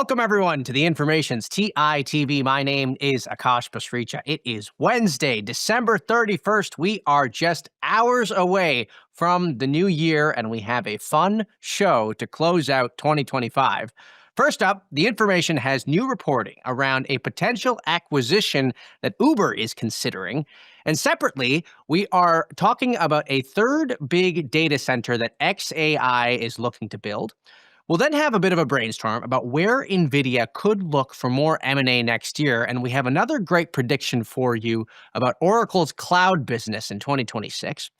Welcome, everyone, to the Information's TITV. My name is Akash Pasricha. It is Wednesday, December 31st. We are just hours away from the new year, and we have a fun show to close out 2025. First up, the Information has new reporting around a potential acquisition that Uber is considering. And separately, we are talking about a third big data center that xAI is looking to build. We'll then have a bit of a brainstorm about where Nvidia could look for more M&A next year, and we have another great prediction for you about Oracle's cloud business in 2026.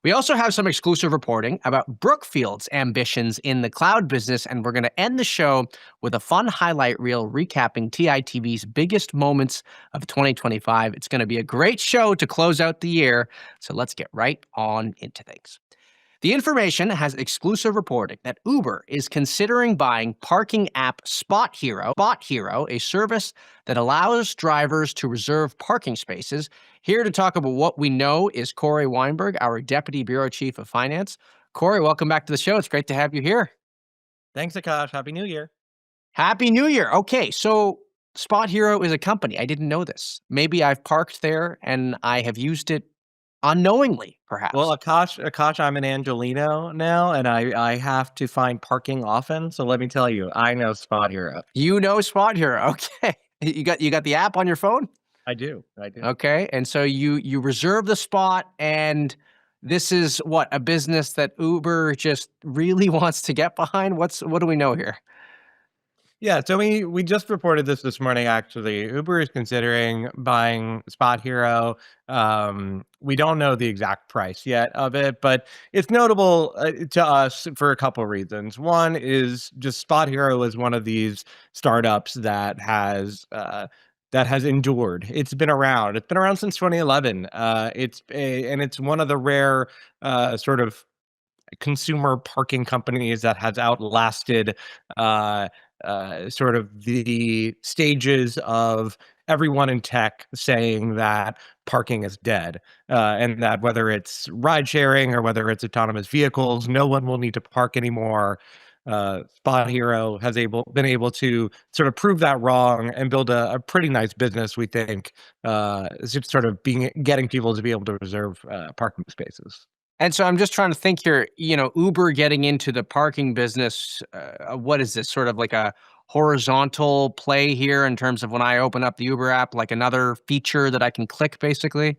We also have some exclusive reporting about Brookfield's ambitions in the cloud business, and we're going to end the show with a fun highlight reel recapping TITV's biggest moments of 2025. It's going to be a great show to close out the year, so let's get right on into things. The Information has exclusive reporting that Uber is considering buying parking app SpotHero. SpotHero, a service that allows drivers to reserve parking spaces. Here to talk about what we know is Cory Weinberg, our Deputy Bureau Chief of Finance. Cory, welcome back to the show. It's great to have you here. Thanks, Akash. Happy New Year. Happy New Year. Okay, so SpotHero is a company. I didn't know this. Maybe I've parked there and I have used it unknowingly, perhaps. Well, Akash, I'm an Angelino now, and I have to find parking often. So let me tell you, I know SpotHero. You know SpotHero. Okay. You got the app on your phone? I do. Okay. And so you reserve the spot, and this is what, a business that Uber just really wants to get behind? What do we know here? Yeah, so we just reported this morning, actually. Uber is considering buying SpotHero. We don't know the exact price yet of it, but it's notable to us for a couple of reasons. One is just SpotHero is one of these startups that has endured. It's been around. It's been around since 2011. It's one of the rare sort of consumer parking companies that has outlasted sort of the stages of everyone in tech saying that parking is dead, and that whether it's ride sharing or whether it's autonomous vehicles, no one will need to park anymore. SpotHero has been able to sort of prove that wrong and build a pretty nice business, we think, just sort of getting people to be able to reserve parking spaces. And so I'm just trying to think here, Uber getting into the parking business, what is this, sort of like a horizontal play here in terms of when I open up the Uber app, like another feature that I can click, basically?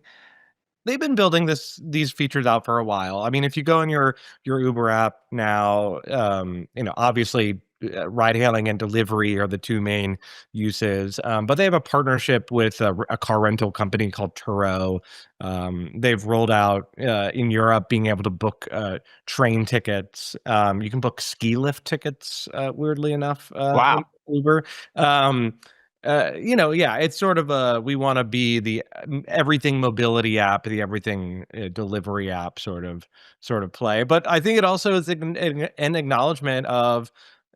They've been building these features out for a while. I mean, if you go in your Uber app now, obviously ride hailing and delivery are the two main uses. But they have a partnership with a car rental company called Turo. They've rolled out in Europe being able to book train tickets. You can book ski lift tickets, weirdly enough. Wow. In Uber. It's sort of we want to be the everything mobility app, the everything delivery app sort of play. But I think it also is an acknowledgement of,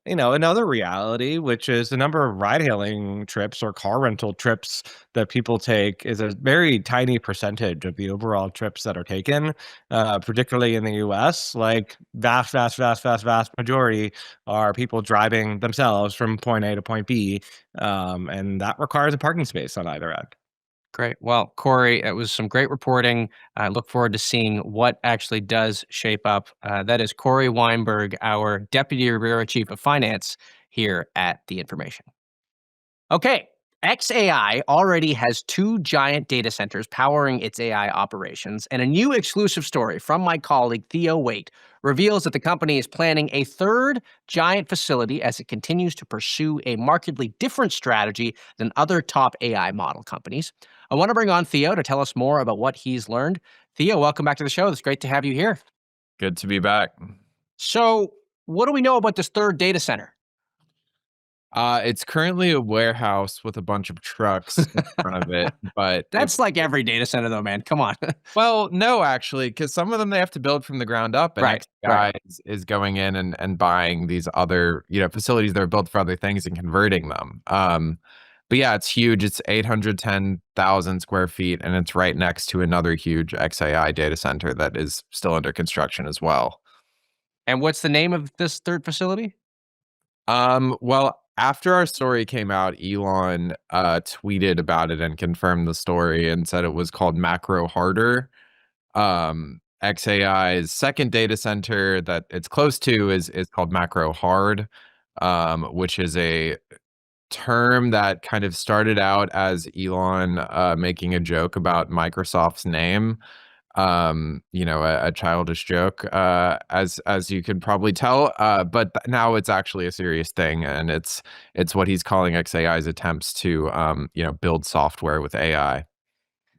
another reality, which is the number of ride-hailing trips or car rental trips that people take is a very tiny percentage of the overall trips that are taken, particularly in the US. Like vast majority are people driving themselves from point A to point B, and that requires a parking space on either end. Great. Well, Cory, it was some great reporting. I look forward to seeing what actually does shape up. That is Cory Weinberg, our Deputy Bureau Chief of Finance here at The Information. Okay. xAI already has two giant data centers powering its AI operations, and a new exclusive story from my colleague Theo Wayt reveals that the company is planning a third giant facility as it continues to pursue a markedly different strategy than other top AI model companies. I want to bring on Theo to tell us more about what he's learned. Theo, welcome back to the show. It's great to have you here. Good to be back. So, what do we know about this third data center? It's currently a warehouse with a bunch of trucks in front of it, but That's like every data center, though, man. Come on. well, no, actually, because some of them they have to build from the ground up, and Right. xAI is going in and buying these other facilities that are built for other things and converting them. But yeah, it's huge. It's 810,000 square feet, and it's right next to another huge xAI data center that is still under construction as well. And what's the name of this third facility? Well, after our story came out, Elon tweeted about it and confirmed the story and said it was called Macro Harder. xAI's second data center that it's close to is called Macro Hard, which is a term that kind of started out as Elon making a joke about Microsoft's name. A childish joke, as you could probably tell. But now it's actually a serious thing, and it's what he's calling xAI's attempts to build software with AI.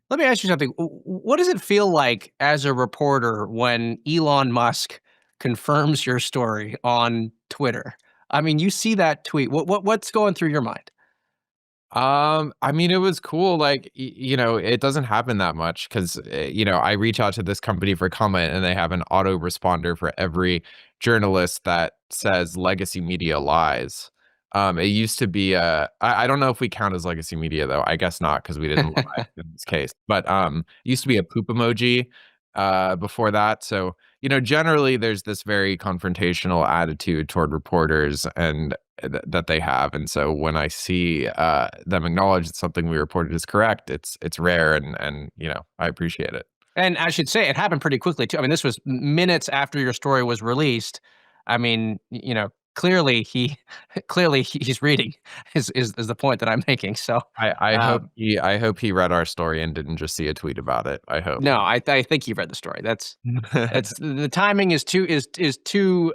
Let me ask you something. What does it feel like as a reporter when Elon Musk confirms your story on Twitter? I mean, you see that tweet. What's going through your mind? I mean, it was cool. Like, it doesn't happen that much because, I reach out to this company for comment and they have an autoresponder for every journalist that says legacy media lies. It used to be, I don't know if we count as legacy media though. I guess not because we didn't lie in this case, but it used to be a poop emoji before that. So, generally there's this very confrontational attitude toward reporters and that they have. And so when I see them acknowledge that something we reported is correct, it's rare and I appreciate it. And I should say it happened pretty quickly too. I mean, this was minutes after your story was released. I mean, clearly he's reading is the point that I'm making. So I hope he read our story and didn't just see a tweet about it. I hope. No, I think he read the story. That's the timing is too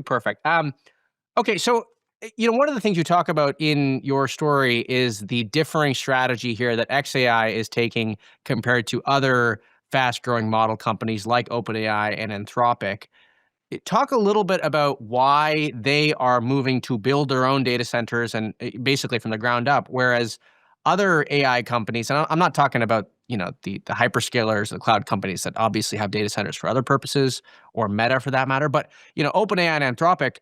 perfect. Okay, so one of the things you talk about in your story is the differing strategy here that xAI is taking compared to other fast-growing model companies like OpenAI and Anthropic. Talk a little bit about why they are moving to build their own data centers and basically from the ground up, whereas other AI companies, and I'm not talking about the hyperscalers, the cloud companies that obviously have data centers for other purposes, or Meta for that matter, but OpenAI and Anthropic,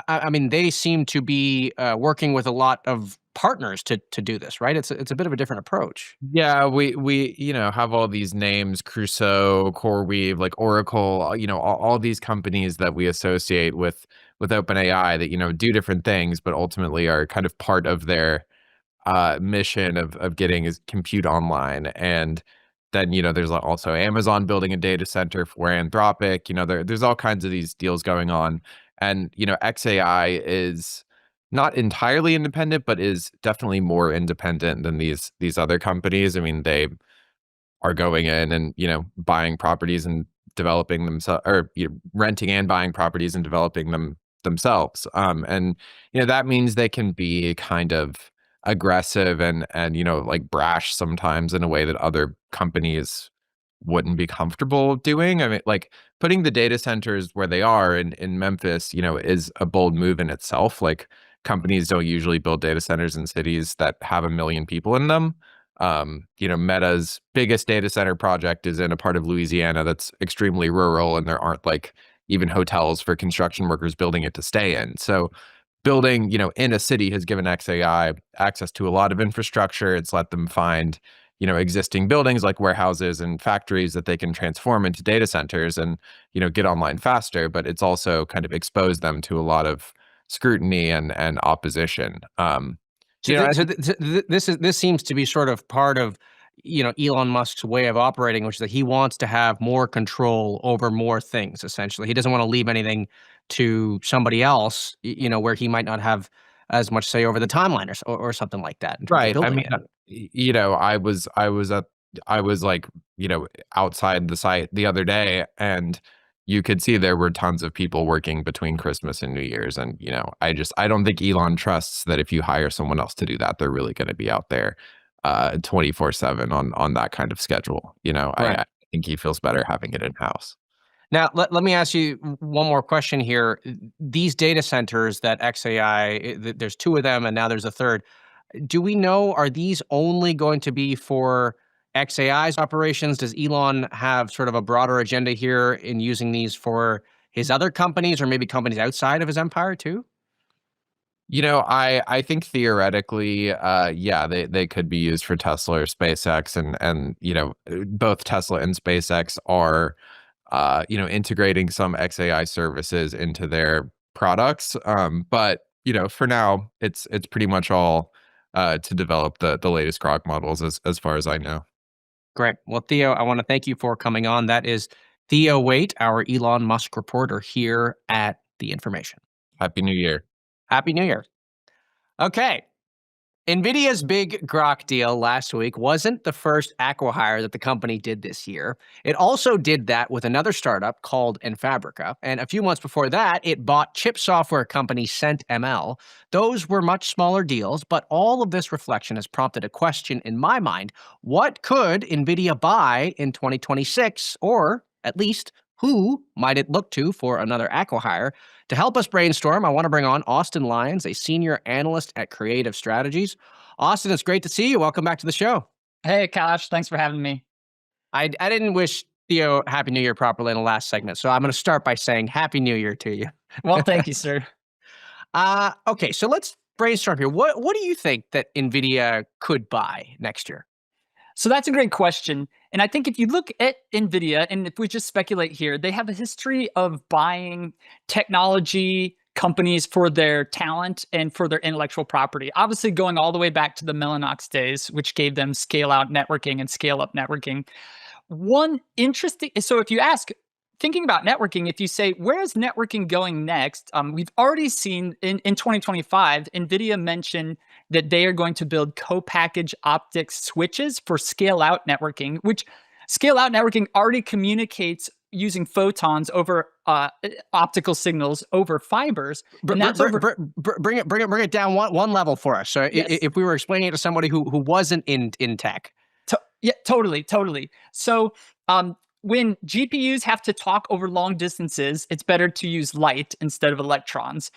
I mean, they seem to be working with a lot of partners to do this, right? It's a bit of a different approach. Yeah, we have all these names, Crusoe, CoreWeave, like Oracle, all these companies that we associate with OpenAI that do different things, but ultimately are kind of part of their mission of getting his compute online. And then there's also Amazon building a data center for Anthropic. There's all kinds of these deals going on, and xAI is not entirely independent, but is definitely more independent than these other companies. I mean, they are going in and buying properties and developing themselves, or renting and buying properties and developing them themselves. And that means they can be kind of aggressive and like brash sometimes in a way that other companies wouldn't be comfortable doing. I mean, like putting the data centers where they are in Memphis, is a bold move in itself. Like companies don't usually build data centers in cities that have 1 million people in them. Meta's biggest data center project is in a part of Louisiana that's extremely rural, and there aren't like even hotels for construction workers building it to stay in. So building, in a city has given xAI access to a lot of infrastructure. It's let them find, existing buildings like warehouses and factories that they can transform into data centers and, get online faster. But it's also kind of exposed them to a lot of scrutiny and opposition. This seems to be sort of part of Elon Musk's way of operating, which is that he wants to have more control over more things. Essentially, he doesn't want to leave anything to somebody else, where he might not have as much say over the timeline or something like that. Right. I mean, I was like, outside the site the other day, and you could see there were tons of people working between Christmas and New Year's. And, I don't think Elon trusts that if you hire someone else to do that, they're really going to be out there 24/7 on that kind of schedule. Right. I think he feels better having it in-house. Now, let me ask you one more question here. These data centers that xAI, there's 2 of them, and now there's a third. Do we know, are these only going to be for xAI's operations? Does Elon have sort of a broader agenda here in using these for his other companies or maybe companies outside of his empire too? I think theoretically, yeah, they could be used for Tesla or SpaceX, and both Tesla and SpaceX are integrating some xAI services into their products. But for now, it's pretty much all to develop the latest grok models as far as I know. Great. Well, Theo, I want to thank you for coming on. That is Theo Wayt, our Elon Musk reporter here at The Information. Happy New Year. Happy New Year. Okay. Nvidia's big grok deal last week wasn't the first acqui-hire that the company did this year. It also did that with another startup called Enfabrica, and a few months before that, it bought chip software company CentML. Those were much smaller deals, but all of this reflection has prompted a question in my mind. What could Nvidia buy in 2026, or at least who might it look to for another acqui-hire? To help us brainstorm, I want to bring on Austin Lyons, a senior analyst at Creative Strategies. Austin, it's great to see you. Welcome back to the show. Hey, Akash. Thanks for having me. I didn't wish Theo Happy New Year properly in the last segment, so I'm going to start by saying Happy New Year to you. Well, thank you, sir. Okay, so let's brainstorm here. What do you think that Nvidia could buy next year? So that's a great question. And I think if you look at Nvidia, and if we just speculate here, they have a history of buying technology companies for their talent and for their intellectual property. Obviously, going all the way back to the Mellanox days, which gave them scale-out networking and scale-up networking. So if you ask, thinking about networking, if you say, where is networking going next? We've already seen in 2025, NVIDIA mentioned that they are going to build co-packaged optics switches for scale-out networking, which scale-out networking already communicates using photons over optical signals over fibers. Bring it down one level for us. So Yes. if we were explaining it to somebody who wasn't in tech. Yeah, totally. So when GPUs have to talk over long distances, it's better to use light instead of electrons.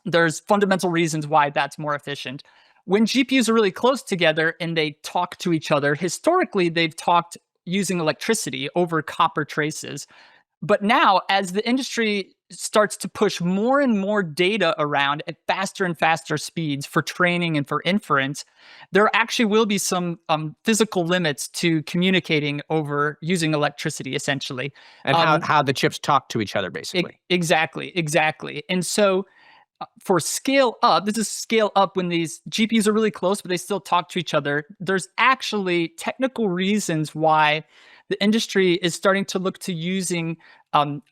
There's fundamental reasons why that's more efficient. When GPUs are really close together and they talk to each other, historically, they've talked using electricity over copper traces. But now, as the industry starts to push more and more data around at faster and faster speeds for training and for inference, there actually will be some physical limits to communicating over using electricity, essentially. And how the chips talk to each other, basically. Exactly. And so for scale up, this is scale up when these GPUs are really close, but they still talk to each other. There's actually technical reasons why the industry is starting to look to using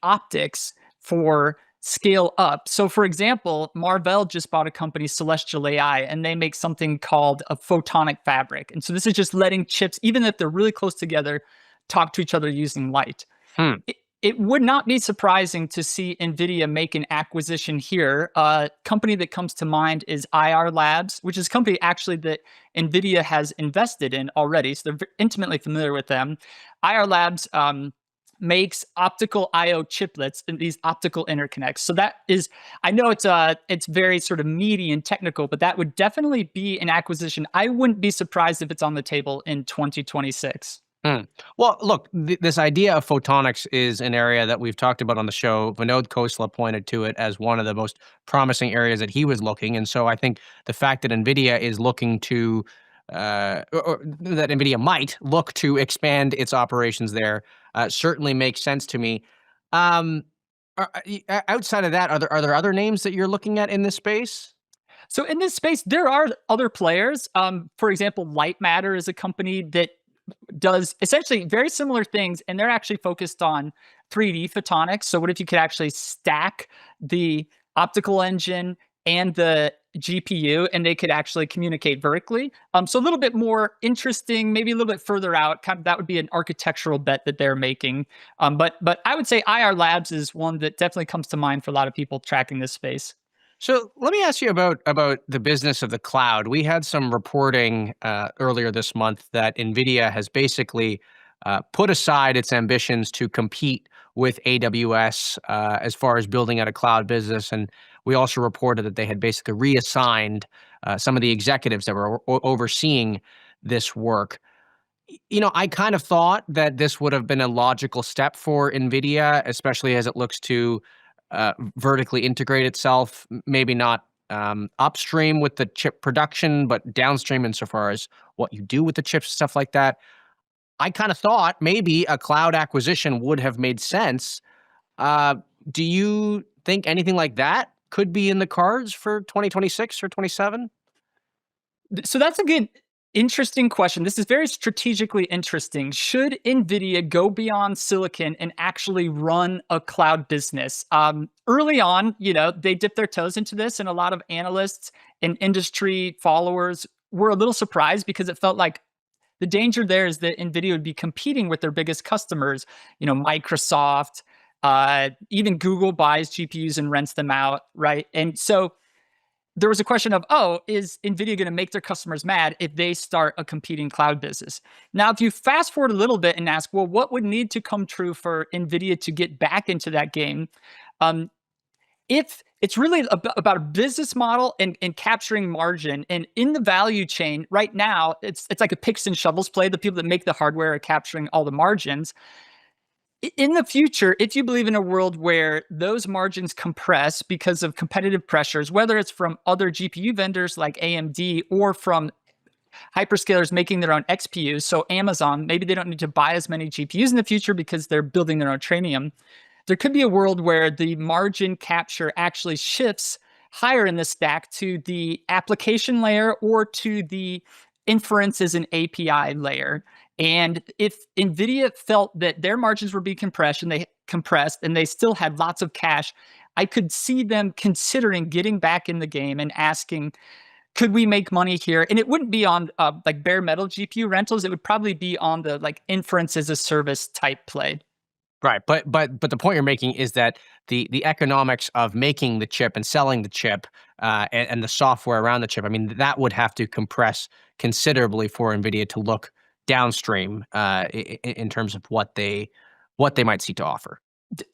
optics for scale up. So for example, Marvell just bought a company, Celestial AI, and they make something called a photonic fabric. And so this is just letting chips, even if they're really close together, talk to each other using light. It would not be surprising to see NVIDIA make an acquisition here. A company that comes to mind is IR Labs, which is a company actually that NVIDIA has invested in already. So they're intimately familiar with them. IR Labs makes optical I/O chiplets and these optical interconnects. So that is, I know it's very sort of meaty and technical, but that would definitely be an acquisition. I wouldn't be surprised if it's on the table in 2026. Well, look, this idea of photonics is an area that we've talked about on the show. Vinod Khosla pointed to it as one of the most promising areas that he was looking. And so I think the fact that NVIDIA is looking to, or that NVIDIA might look to expand its operations there certainly makes sense to me. Outside of that, are there other names that you're looking at in this space? So in this space, there are other players. For example, Light Matter is a company that does essentially very similar things, and they're actually focused on 3D photonics. So what if you could actually stack the optical engine and the GPU, and they could actually communicate vertically? So a little bit more interesting, maybe a little bit further out. That would be an architectural bet that they're making. But I would say IR Labs is one that definitely comes to mind for a lot of people tracking this space. So let me ask you about the business of the cloud. We had some reporting earlier this month that NVIDIA has basically put aside its ambitions to compete with AWS as far as building out a cloud business. And we also reported that they had basically reassigned some of the executives that were overseeing this work. I kind of thought that this would have been a logical step for NVIDIA, especially as it looks to vertically integrate itself, maybe not upstream with the chip production, but downstream insofar as what you do with the chips, stuff like that. I kind of thought maybe a cloud acquisition would have made sense. Do you think anything like that could be in the cards for 2026 or 27? So that's a good, interesting question. This is very strategically interesting. Should Nvidia go beyond silicon and actually run a cloud business? Early on, they dipped their toes into this, and a lot of analysts and industry followers were a little surprised because it felt like the danger there is that Nvidia would be competing with their biggest customers, Microsoft, even Google buys GPUs and rents them out, right? And so there was a question of, is Nvidia going to make their customers mad if they start a competing cloud business? Now, if you fast forward a little bit and ask, well, what would need to come true for Nvidia to get back into that game? If it's really about a business model and capturing margin, and in the value chain right now, it's like a picks and shovels play. The people that make the hardware are capturing all the margins. In the future, if you believe in a world where those margins compress because of competitive pressures, whether it's from other GPU vendors like AMD or from hyperscalers making their own XPUs, so Amazon, maybe they don't need to buy as many GPUs in the future because they're building their own Trainium. There could be a world where the margin capture actually shifts higher in the stack to the application layer or to the inference as an API layer. And if Nvidia felt that their margins were being compressed and they still had lots of cash, I could see them considering getting back in the game and asking, could we make money here? And it wouldn't be on like bare metal GPU rentals. It would probably be on the like inference as a service type play. Right, but the point you're making is that the economics of making the chip and selling the chip and the software around the chip, I mean, that would have to compress considerably for Nvidia to look downstream in terms of what they might seek to offer.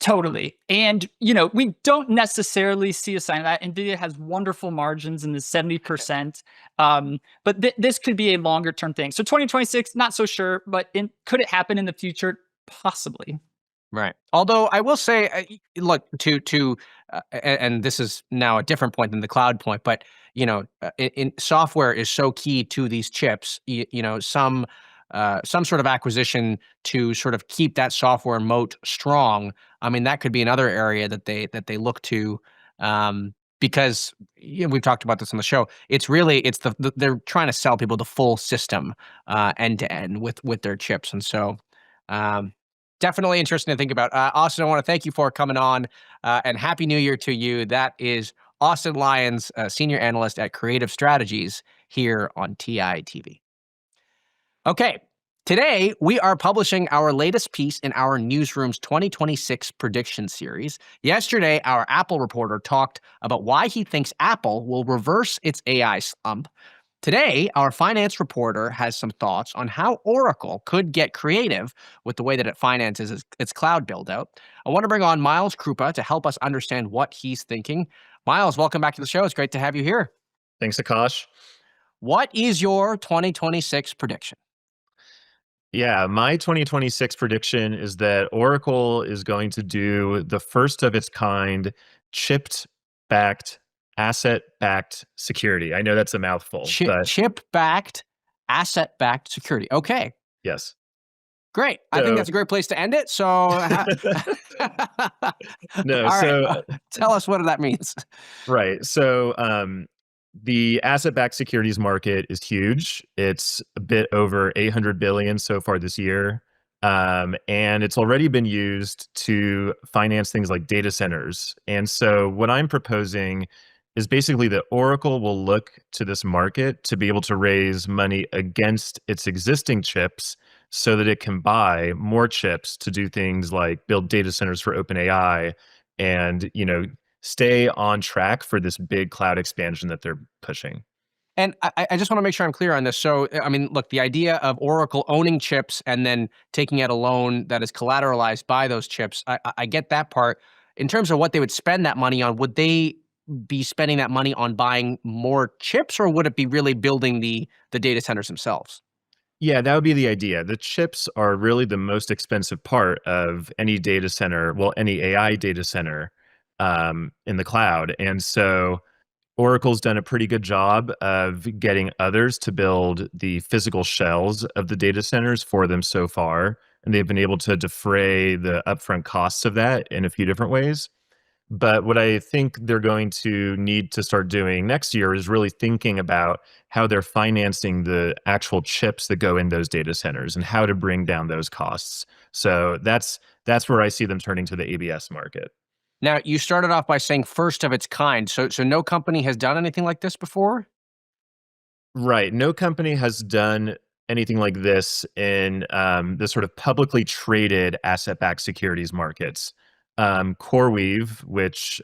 Totally. And, we don't necessarily see a sign of that. Nvidia has wonderful margins in the 70%. But this could be a longer term thing. So 2026, not so sure, but could it happen in the future? Possibly. Right. Although I will say, look, and this is now a different point than the cloud point, but in software is so key to these chips. Some sort of acquisition to sort of keep that software moat strong. I mean, that could be another area that they look to, because we've talked about this on the show. It's they're trying to sell people the full system end to end with their chips, and so. Definitely interesting to think about. Austin, I want to thank you for coming on, and Happy New Year to you. That is Austin Lyons, Senior Analyst at Creative Strategies here on TITV. Okay, today we are publishing our latest piece in our Newsroom's 2026 prediction series. Yesterday, our Apple reporter talked about why he thinks Apple will reverse its AI slump. Today, our finance reporter has some thoughts on how Oracle could get creative with the way that it finances its cloud build-out. I want to bring on Miles Kruppa to help us understand what he's thinking. Miles, welcome back to the show. It's great to have you here. Thanks, Akash. What is your 2026 prediction? Yeah, my 2026 prediction is that Oracle is going to do the first of its kind chip-backed, asset-backed security. I know that's a mouthful. Chip-backed, asset-backed security. Okay. Yes. Great. I think that's a great place to end it. So, tell us what that means. Right. So, the asset-backed securities market is huge. It's a bit over $800 billion so far this year. And it's already been used to finance things like data centers. And so what I'm proposing is basically that Oracle will look to this market to be able to raise money against its existing chips so that it can buy more chips to do things like build data centers for OpenAI and, stay on track for this big cloud expansion that they're pushing. And I just want to make sure I'm clear on this. So, I mean, look, the idea of Oracle owning chips and then taking out a loan that is collateralized by those chips, I get that part. In terms of what they would spend that money on, would they be spending that money on buying more chips, or would it be really building the data centers themselves? Yeah, that would be the idea. The chips are really the most expensive part of any data center, well, any AI data center in the cloud. And so Oracle's done a pretty good job of getting others to build the physical shells of the data centers for them so far. And they've been able to defray the upfront costs of that in a few different ways. But what I think they're going to need to start doing next year is really thinking about how they're financing the actual chips that go in those data centers and how to bring down those costs. So that's where I see them turning to the ABS market. Now, you started off by saying first of its kind. So no company has done anything like this before? Right. No company has done anything like this in the sort of publicly traded asset-backed securities markets. CoreWeave, which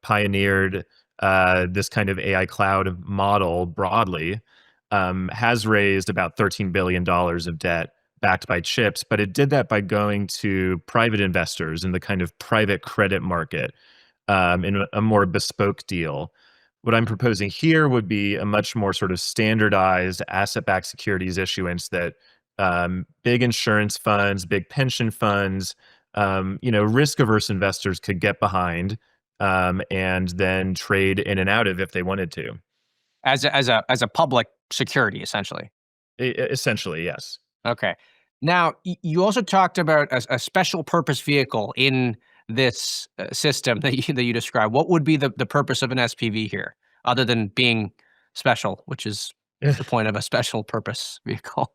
pioneered this kind of AI cloud model broadly, has raised about $13 billion of debt backed by chips, but it did that by going to private investors in the kind of private credit market in a more bespoke deal. What I'm proposing here would be a much more sort of standardized asset-backed securities issuance that big insurance funds, big pension funds, risk-averse investors could get behind and then trade in and out of if they wanted to. As a public security, essentially. Essentially, yes. Okay. Now, you also talked about a special purpose vehicle in this system that you described. What would be the purpose of an SPV here, other than being special, which is the point of a special purpose vehicle?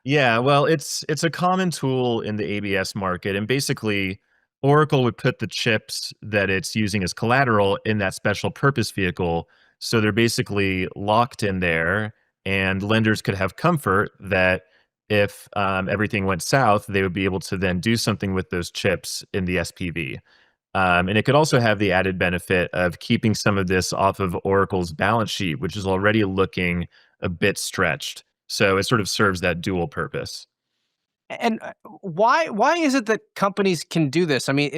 Yeah, well, it's a common tool in the ABS market, and basically, Oracle would put the chips that it's using as collateral in that special purpose vehicle, so they're basically locked in there, and lenders could have comfort that if everything went south, they would be able to then do something with those chips in the SPV. And it could also have the added benefit of keeping some of this off of Oracle's balance sheet, which is already looking a bit stretched. So it sort of serves that dual purpose. And why is it that companies can do this? I mean,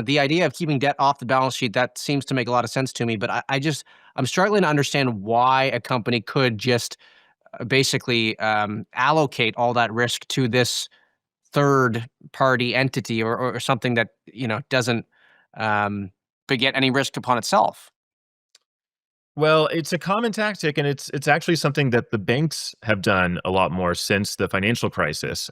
the idea of keeping debt off the balance sheet, that seems to make a lot of sense to me, but I'm struggling to understand why a company could just basically allocate all that risk to this third party entity or something that doesn't beget any risk upon itself. Well, it's a common tactic, and it's actually something that the banks have done a lot more since the financial crisis.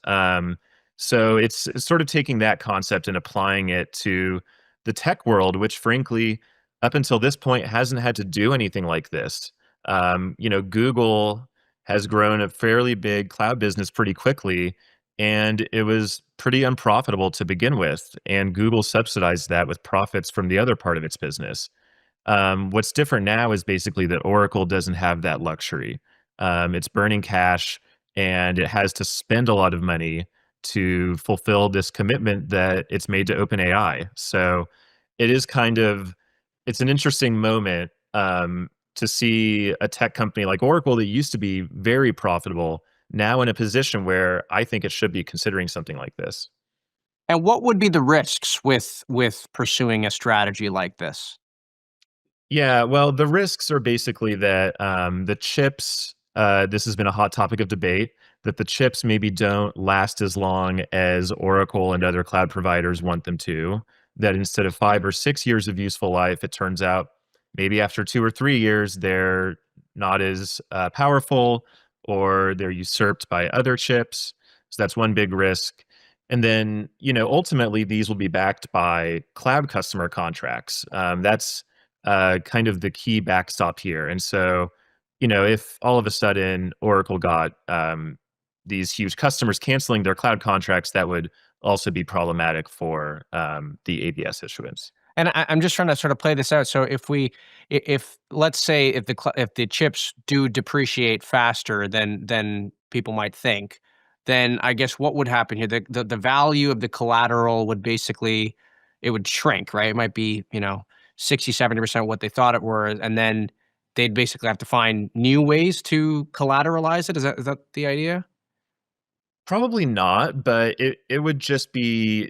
So it's sort of taking that concept and applying it to the tech world, which frankly, up until this point, hasn't had to do anything like this. Google has grown a fairly big cloud business pretty quickly, and it was pretty unprofitable to begin with. And Google subsidized that with profits from the other part of its business. What's different now is basically that Oracle doesn't have that luxury. It's burning cash, and it has to spend a lot of money to fulfill this commitment that it's made to OpenAI. So it's an interesting moment to see a tech company like Oracle that used to be very profitable now in a position where I think it should be considering something like this. And what would be the risks with pursuing a strategy like this? Yeah, well, the risks are basically that the chips, this has been a hot topic of debate, that the chips maybe don't last as long as Oracle and other cloud providers want them to, that instead of 5 or 6 years of useful life, it turns out maybe after 2 or 3 years, they're not as powerful or they're usurped by other chips. So that's one big risk. And then, ultimately, these will be backed by cloud customer contracts. That's kind of the key backstop here. And so, if all of a sudden Oracle got these huge customers canceling their cloud contracts, that would also be problematic for the ABS issuance. And I'm just trying to sort of play this out. So if let's say if the chips do depreciate faster than people might think, then I guess what would happen here? The value of the collateral would basically, it would shrink, right? It might be 60-70% what they thought it were, and then they'd basically have to find new ways to collateralize it. Is that the idea? Probably not, but it would just be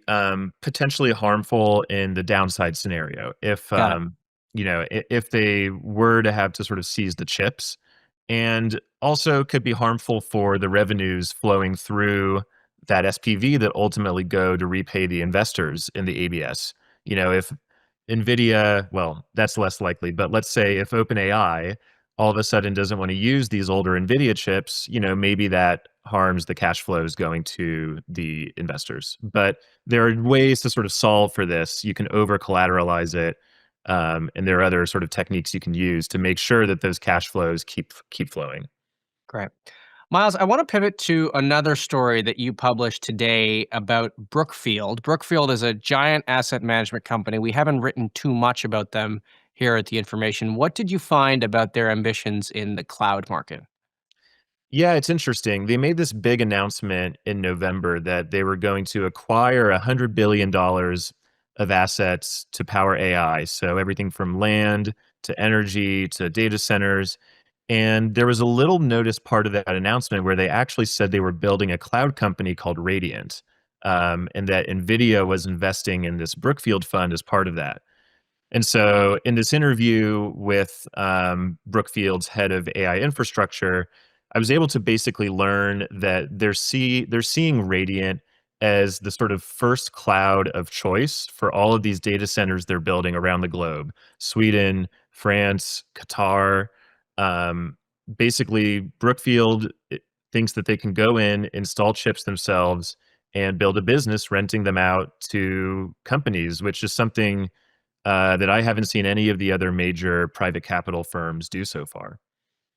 potentially harmful in the downside scenario if Got it. if they were to have to sort of seize the chips, and also could be harmful for the revenues flowing through that SPV that ultimately go to repay the investors in the ABS. If Nvidia, well, that's less likely, but let's say if OpenAI all of a sudden doesn't want to use these older Nvidia chips, maybe that harms the cash flows going to the investors. But there are ways to sort of solve for this. You can over collateralize it, and there are other sort of techniques you can use to make sure that those cash flows keep flowing. Great. Miles, I want to pivot to another story that you published today about Brookfield. Brookfield is a giant asset management company. We haven't written too much about them here at The Information. What did you find about their ambitions in the cloud market? Yeah, it's interesting. They made this big announcement in November that they were going to acquire $100 billion of assets to power AI. So everything from land to energy to data centers. And there was a little notice part of that announcement where they actually said they were building a cloud company called Radiant, and that Nvidia was investing in this Brookfield fund as part of that. And so, in this interview with Brookfield's head of AI infrastructure, I was able to basically learn that they're seeing Radiant as the sort of first cloud of choice for all of these data centers they're building around the globe: Sweden, France, Qatar. Um, Basically, Brookfield thinks that they can go in, install chips themselves, and build a business renting them out to companies, which is something that I haven't seen any of the other major private capital firms do so far.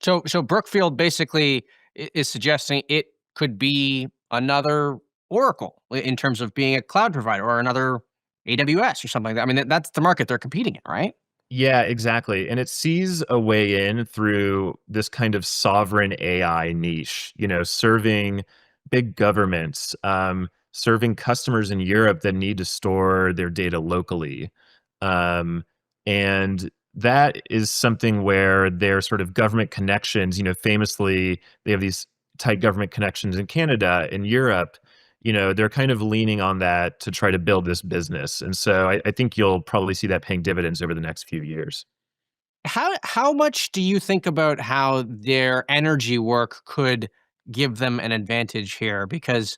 So Brookfield basically is suggesting it could be another Oracle in terms of being a cloud provider, or another AWS or something like that. I mean, that's the market they're competing in, right? Yeah, exactly. And it sees a way in through this kind of sovereign AI niche, serving big governments, serving customers in Europe that need to store their data locally. Um, and that is something where their sort of government connections, famously, they have these tight government connections in Canada, in Europe. They're kind of leaning on that to try to build this business. And so I think you'll probably see that paying dividends over the next few years. How much do you think about how their energy work could give them an advantage here? Because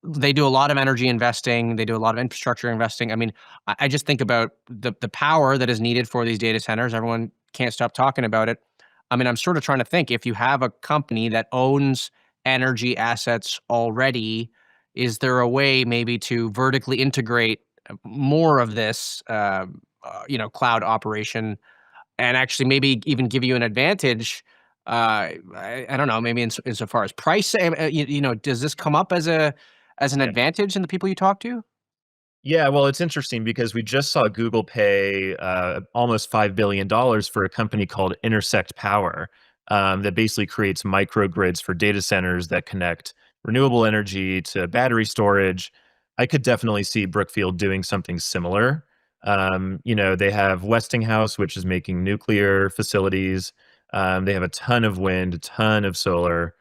they do a lot of energy investing. They do a lot of infrastructure investing. I mean, I just think about the power that is needed for these data centers. Everyone can't stop talking about it. I mean, I'm sort of trying to think, if you have a company that owns energy assets already, is there a way maybe to vertically integrate more of this, cloud operation, and actually maybe even give you an advantage? I don't know, maybe insofar as price. Does this come up as an Yeah. advantage in the people you talk to? Yeah, well, it's interesting because we just saw Google pay almost $5 billion for a company called Intersect Power, that basically creates microgrids for data centers that connect renewable energy to battery storage. I could definitely see Brookfield doing something similar. They have Westinghouse, which is making nuclear facilities. They have a ton of wind, a ton of solar.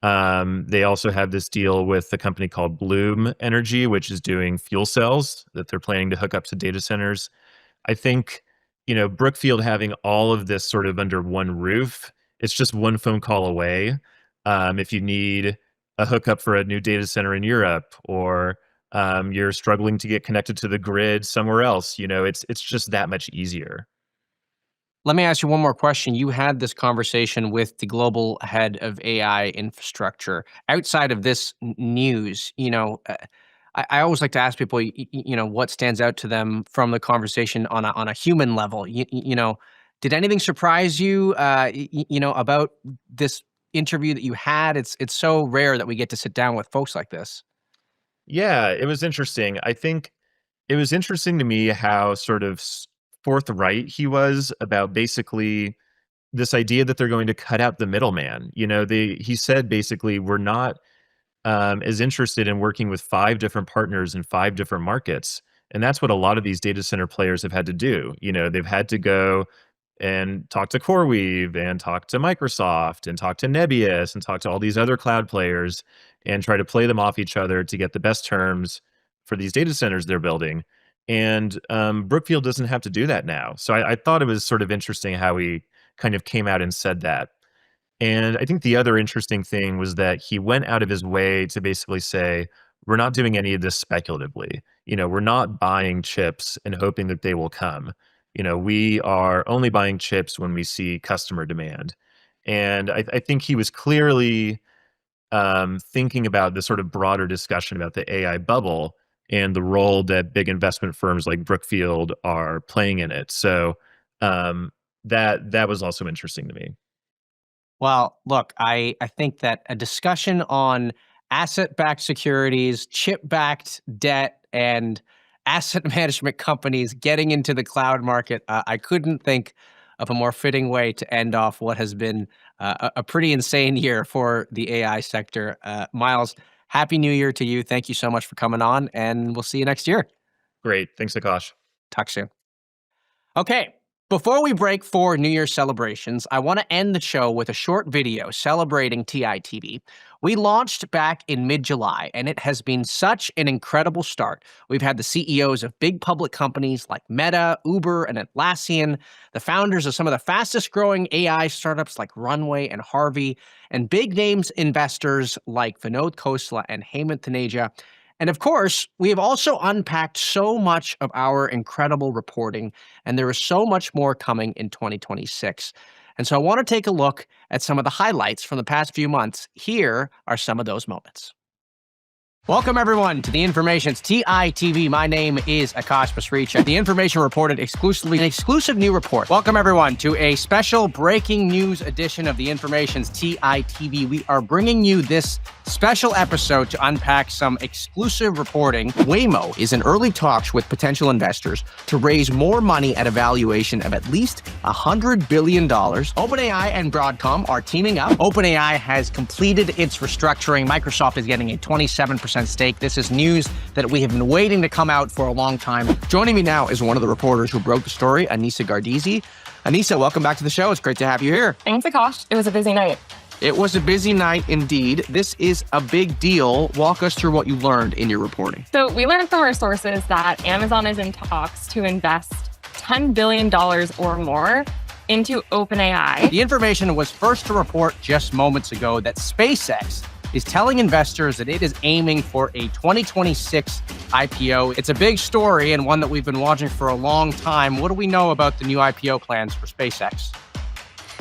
They also have this deal with a company called Bloom Energy, which is doing fuel cells that they're planning to hook up to data centers. I think, Brookfield having all of this sort of under one roof, it's just one phone call away. If you need a hookup for a new data center in Europe, or you're struggling to get connected to the grid somewhere else, it's just that much easier. Let me ask you one more question. You had this conversation with the global head of AI infrastructure. Outside of this news, I always like to ask people, what stands out to them from the conversation on a human level. Did anything surprise you, about this interview that you had? It's so rare that we get to sit down with folks like this. Yeah, it was interesting. I think it was interesting to me how sort of forthright he was about basically this idea that they're going to cut out the middleman. He said basically, we're not is interested in working with 5 different partners in 5 different markets. And that's what a lot of these data center players have had to do. They've had to go and talk to CoreWeave and talk to Microsoft and talk to Nebius and talk to all these other cloud players and try to play them off each other to get the best terms for these data centers they're building. And Brookfield doesn't have to do that now. So I thought it was sort of interesting how he kind of came out and said that. And I think the other interesting thing was that he went out of his way to basically say, we're not doing any of this speculatively. We're not buying chips and hoping that they will come. We are only buying chips when we see customer demand. And I think he was clearly thinking about the sort of broader discussion about the AI bubble and the role that big investment firms like Brookfield are playing in it. So that was also interesting to me. Well, look, I think that a discussion on asset-backed securities, chip-backed debt, and asset management companies getting into the cloud market, I couldn't think of a more fitting way to end off what has been a pretty insane year for the AI sector. Miles, Happy New Year to you. Thank you so much for coming on, and we'll see you next year. Great. Thanks, Akash. Talk soon. Okay. Before we break for New Year's celebrations, I want to end the show with a short video celebrating TITV. We launched back in mid-July, and it has been such an incredible start. We've had the CEOs of big public companies like Meta, Uber, and Atlassian, the founders of some of the fastest-growing AI startups like Runway and Harvey, and big names investors like Vinod Khosla and Hemant Taneja. And of course, we have also unpacked so much of our incredible reporting, and there is so much more coming in 2026. And so I want to take a look at some of the highlights from the past few months. Here are some of those moments. Welcome, everyone, to The Information's TITV. My name is Akash Pasricha. The Information reported exclusively an exclusive new report. Welcome, everyone, to a special breaking news edition of The Information's TITV. We are bringing you this special episode to unpack some exclusive reporting. Waymo is in early talks with potential investors to raise more money at a valuation of at least $100 billion. OpenAI and Broadcom are teaming up. OpenAI has completed its restructuring. Microsoft is getting a 27% stake. This is news that we have been waiting to come out for a long time. Joining me now is one of the reporters who broke the story, Anissa Gardizi. Anissa, welcome back to the show. It's great to have you here. Thanks, Akash. It was a busy night. It was a busy night indeed. This is a big deal. Walk us through what you learned in your reporting. So we learned from our sources that Amazon is in talks to invest $10 billion or more into OpenAI. The Information was first to report just moments ago that SpaceX is telling investors that it is aiming for a 2026 IPO. It's a big story and one that we've been watching for a long time. What do we know about the new IPO plans for SpaceX?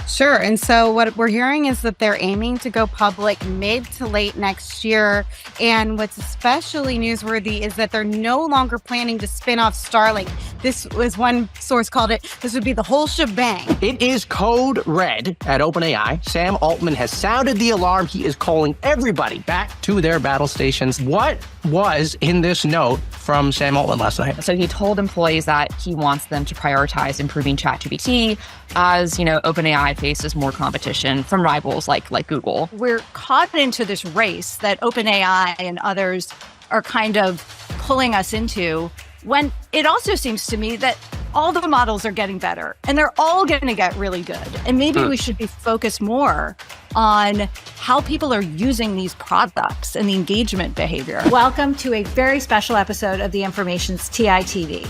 Sure. And so what we're hearing is that they're aiming to go public mid to late next year. And what's especially newsworthy is that they're no longer planning to spin off Starlink. This was one source called it, this would be the whole shebang. It is code red at OpenAI. Sam Altman has sounded the alarm. He is calling everybody back to their battle stations. What was in this note from Sam Altman last night? So he told employees that he wants them to prioritize improving ChatGPT as, OpenAI faces more competition from rivals like Google. We're caught into this race that OpenAI and others are kind of pulling us into, when it also seems to me that all the models are getting better and they're all going to get really good. And maybe we should be focused more on how people are using these products and the engagement behavior. Welcome to a very special episode of The Information's TITV.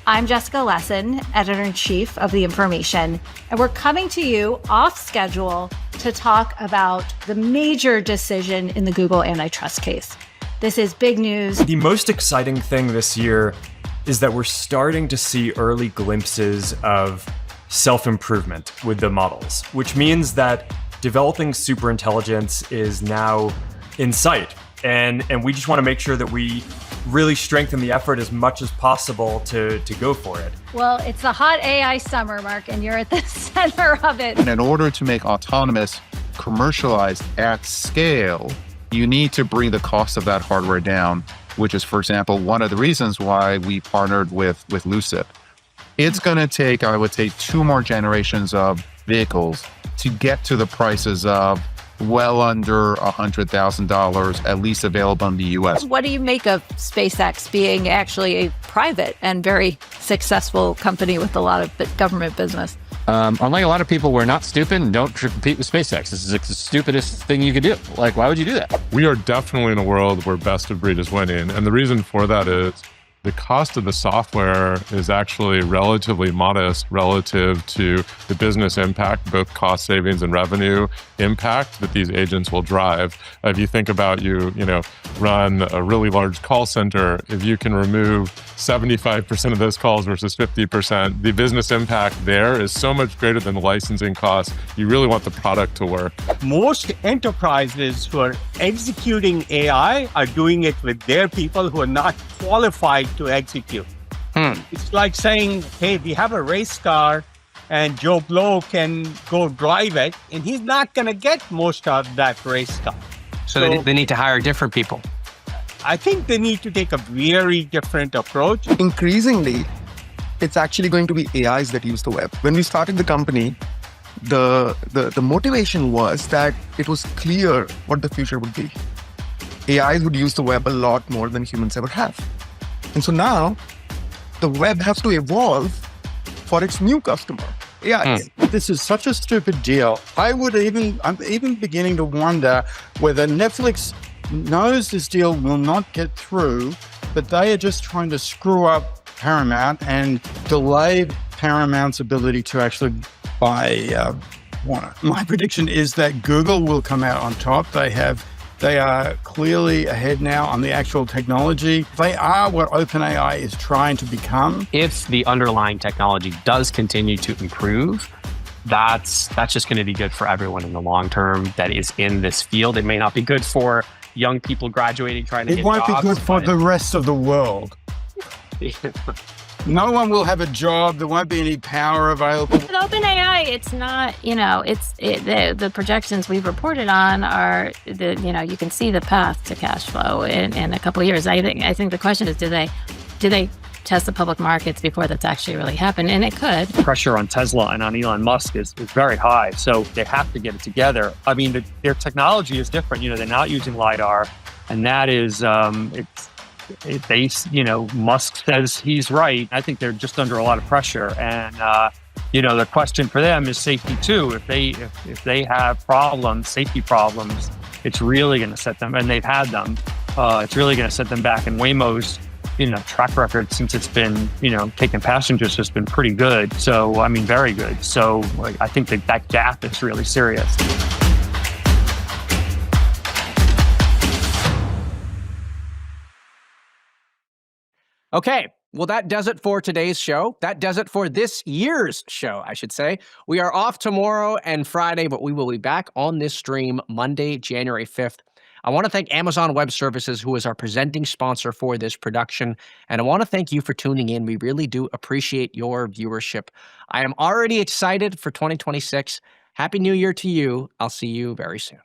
I'm Jessica Lessin, Editor-in-Chief of The Information, and we're coming to you off schedule to talk about the major decision in the Google antitrust case. This is big news. The most exciting thing this year is that we're starting to see early glimpses of self-improvement with the models, which means that developing superintelligence is now in sight. And we just want to make sure that we really strengthen the effort as much as possible to go for it. Well, it's the hot AI summer, Mark, and you're at the center of it. And in order to make autonomous commercialized at scale, you need to bring the cost of that hardware down, which is, for example, one of the reasons why we partnered with Lucid. It's going to take, I would say, 2 more generations of vehicles to get to the prices of well under $100,000, at least available in the US. What do you make of SpaceX being actually a private and very successful company with a lot of government business? Unlike a lot of people, we're not stupid and don't compete with SpaceX. This is the stupidest thing you could do. Why would you do that? We are definitely in a world where best of breed is winning. And the reason for that is the cost of the software is actually relatively modest relative to the business impact, both cost savings and revenue impact that these agents will drive. If you think about you run a really large call center, if you can remove 75% of those calls versus 50%, the business impact there is so much greater than the licensing costs. You really want the product to work. Most enterprises who are executing AI are doing it with their people who are not qualified to execute. It's like saying, hey, we have a race car and Joe Blow can go drive it, and he's not going to get most of that race car. So they need to hire different people. I think they need to take a very different approach. Increasingly, it's actually going to be AIs that use the web. When we started the company, the motivation was that it was clear what the future would be. AIs would use the web a lot more than humans ever have. And so now, the web has to evolve for its new customer, AI. This is such a stupid deal. I'm even beginning to wonder whether Netflix knows this deal will not get through, but they are just trying to screw up Paramount and delay Paramount's ability to actually buy Warner. My prediction is that Google will come out on top. They are clearly ahead now on the actual technology. They are what OpenAI is trying to become. If the underlying technology does continue to improve, that's just going to be good for everyone in the long term that is in this field. It may not be good for young people graduating trying to get jobs. It won't be good for the rest of the world. No one will have a job. There won't be any power available. With OpenAI, it's not, the projections we've reported on are, you can see the path to cash flow in a couple of years. I think the question is, do they test the public markets before that's actually really happened? And it could. Pressure on Tesla and on Elon Musk is very high, so they have to get it together. I mean, their technology is different. They're not using LiDAR, and that is, Musk says he's right. I think they're just under a lot of pressure, and the question for them is safety too. If they have safety problems, it's really going to set them, and they've had them. It's really going to set them back. And Waymo's track record since it's been taking passengers has been pretty good. So I mean, very good. So I think that gap is really serious. Okay, well, that does it for today's show. That does it for this year's show, I should say. We are off tomorrow and Friday, but we will be back on this stream Monday, January 5th. I want to thank Amazon Web Services, who is our presenting sponsor for this production. And I want to thank you for tuning in. We really do appreciate your viewership. I am already excited for 2026. Happy New Year to you. I'll see you very soon.